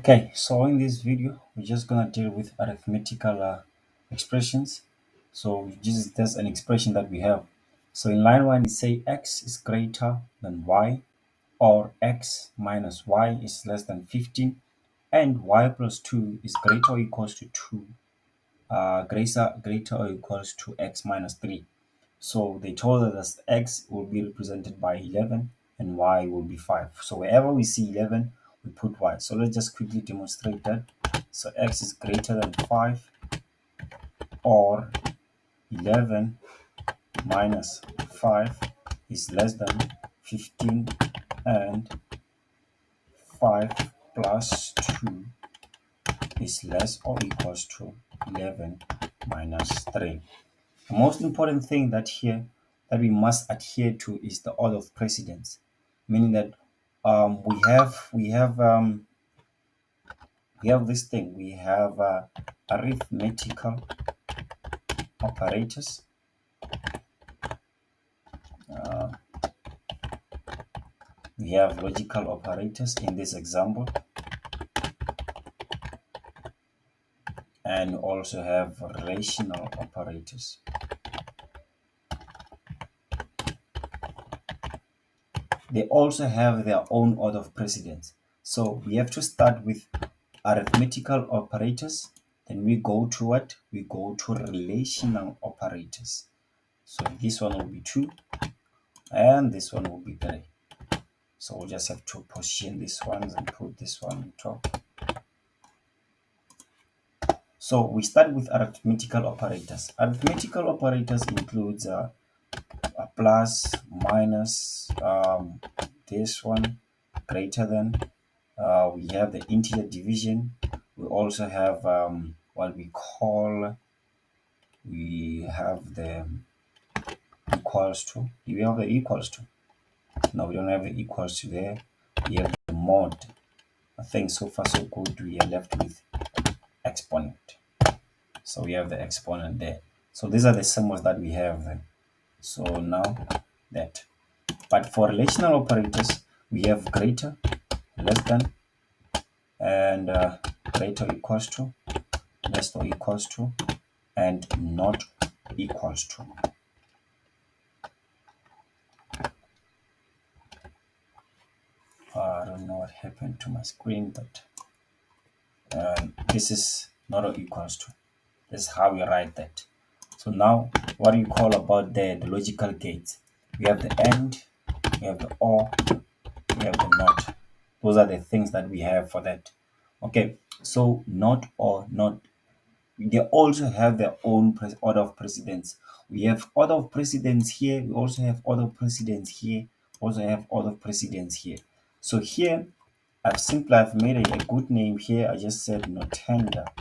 Okay, so in this video, we're just gonna deal with arithmetical expressions. So there's an expression that we have. So in line one, we say x is greater than y, or x minus y is less than 15, and y plus 2 is greater or equals to 2, greater or equals to x minus 3. So they told us that x will be represented by 11 and y will be 5. So wherever we see 11, we put y. So let's just quickly demonstrate that. So x is greater than 5, or 11 minus 5 is less than 15, and 5 plus 2 is less or equals to 11 minus 3. The most important thing that we must adhere to is the order of precedence, meaning that we have this thing. We have arithmetical operators. Uh, we have logical operators in this example, and also have relational operators. They also have their own order of precedence. So we have to start with arithmetical operators, then we go to what? We go to relational operators. So this one will be 2, and this one will be 3. So we'll just have to position these ones and put this one on top. So we start with arithmetical operators. Arithmetical operators includes a plus, minus, this one, greater than. We have the integer division. We also have what we have the equals to. Do we have the equals to? No, we don't have the equals to there. We have the mod. I think so far so good. We are left with exponent. So we have the exponent there. So these are the symbols that we have. So now that. But for relational operators, we have greater, less than, and greater equals to, less or equals to, and not equals to. I don't know what happened to my screen, but this is not or equals to. This is how we write that. So now, what do you call about the logical gates? We have the AND, we have the OR, we have the NOT. Those are the things that we have for that. Okay, so not or not, they also have their own order of precedence. We have order of precedence here. We also have order of precedence here. Also have order of precedence here. So here, I've made a good name here. I just said notenda.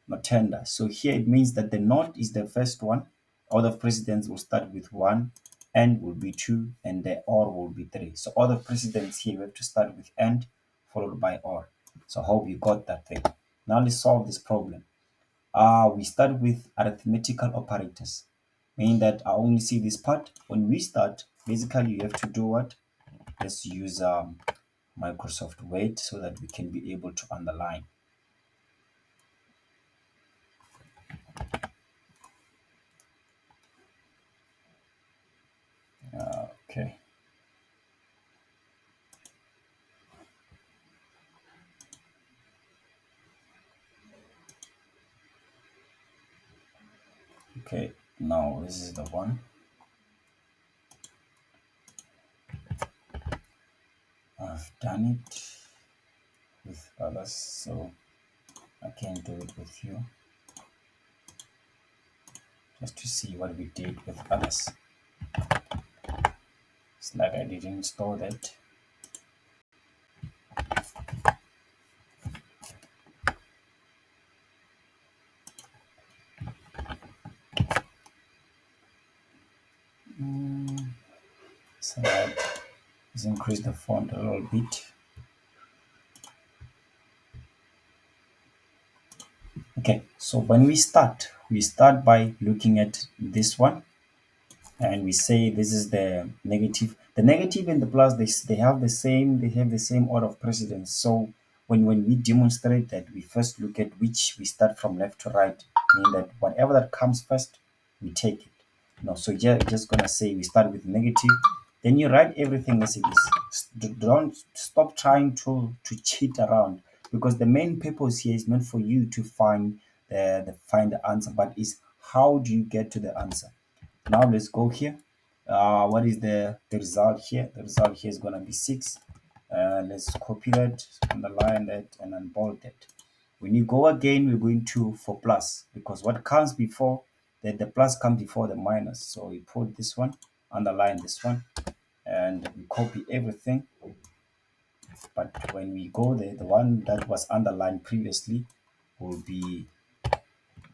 Notenda. So here it means that the not is the first one. Order of precedence will start with 1, and will be 2, and the or will be 3. So order of precedence here, we have to start with and followed by or. So I hope you got that thing. Now let's solve this problem. We start with arithmetical operators, meaning that I only see this part. When we start, basically you have to do what? Let's use Microsoft Word so that we can be able to underline. Okay. Okay, now this is the one. I've done it with others, so I can do it with you just to see what we did with others. It's like I didn't store that. So let's increase the font a little bit. Okay, so when we start by looking at this one, and we say this is the negative. The negative and the plus, they have the same order of precedence. So when we demonstrate that, we first look at which we start from left to right, meaning that whatever that comes first, we take it. So just gonna say we start with negative, then you write everything as it is. Don't stop trying to cheat around, because the main purpose here is not for you to find the answer, but is how do you get to the answer. Now let's go here. What is the result here? The result here is gonna be 6. Let's copy that, underline that, and unbold that. When you go again, we're going to for plus, because what comes before the plus comes before the minus. So we put this one, underline this one, and we copy everything. But when we go there, the one that was underlined previously will be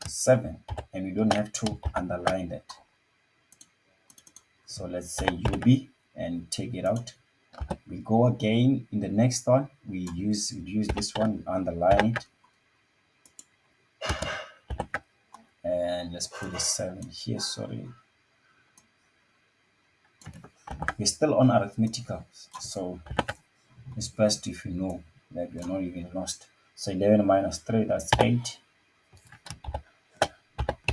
7, and we don't have to underline that. So let's say UB and take it out. We go again in the next one. We use this one, underline it, and let's put a 7 here. Sorry, we're still on arithmetical, so it's best if you know that we're not even lost. So 11 minus 3, that's 8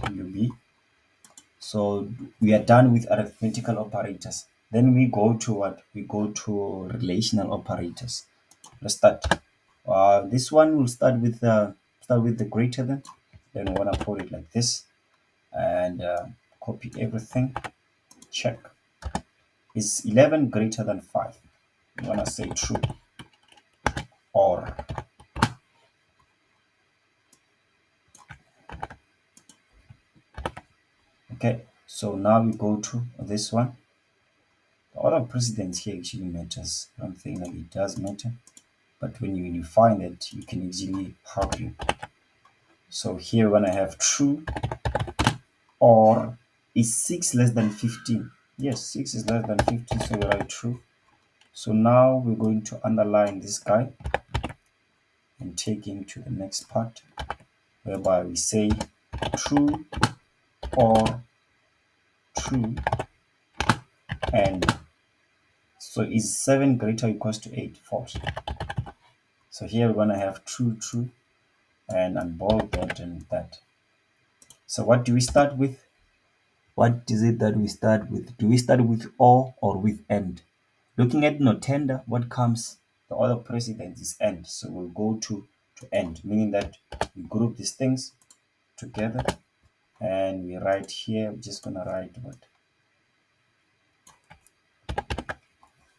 UB. So we are done with arithmetical operators. Then we go to what? We go to relational operators. Let's start. This one will start with the greater than. Then we want to put it like this, and copy everything. Check. Is 11 greater than 5? You want to say true, or okay. So now we go to this one. The order of precedence here actually matters. I don't think that it does matter, but when you find it, you can easily help you. So here when I have true, or is 6 less than 15? Yes, 6 is less than 15, so we write true. So now we're going to underline this guy and take him to the next part, whereby we say true or true, and so is 7 greater or equals to 8? False. So here we're going to have true, true, and unbold that and that. So what do we start with? What is it that we start with? Do we start with or with and? Looking at notenda, what comes? The order of precedence is and. So we'll go to end, meaning that we group these things together, and we write here, we're just gonna write what?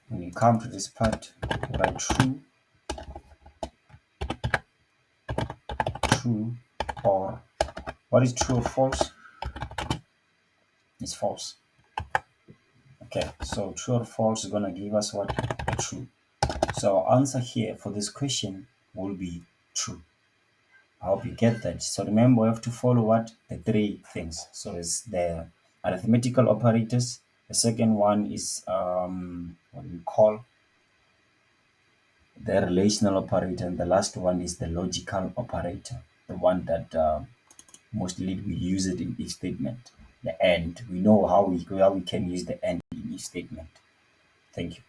When you come to this part, we write true, true, or what is true or false? It's false. Okay, so true or false is gonna give us what? A true. So our answer here for this question will be true. I hope you get that. So remember, we have to follow what? The 3 things. So it's the arithmetical operators. The second one is what we call the relational operator, and the last one is the logical operator, the one that mostly we use it in each statement. The and. We know how we can use the and in each statement. Thank you.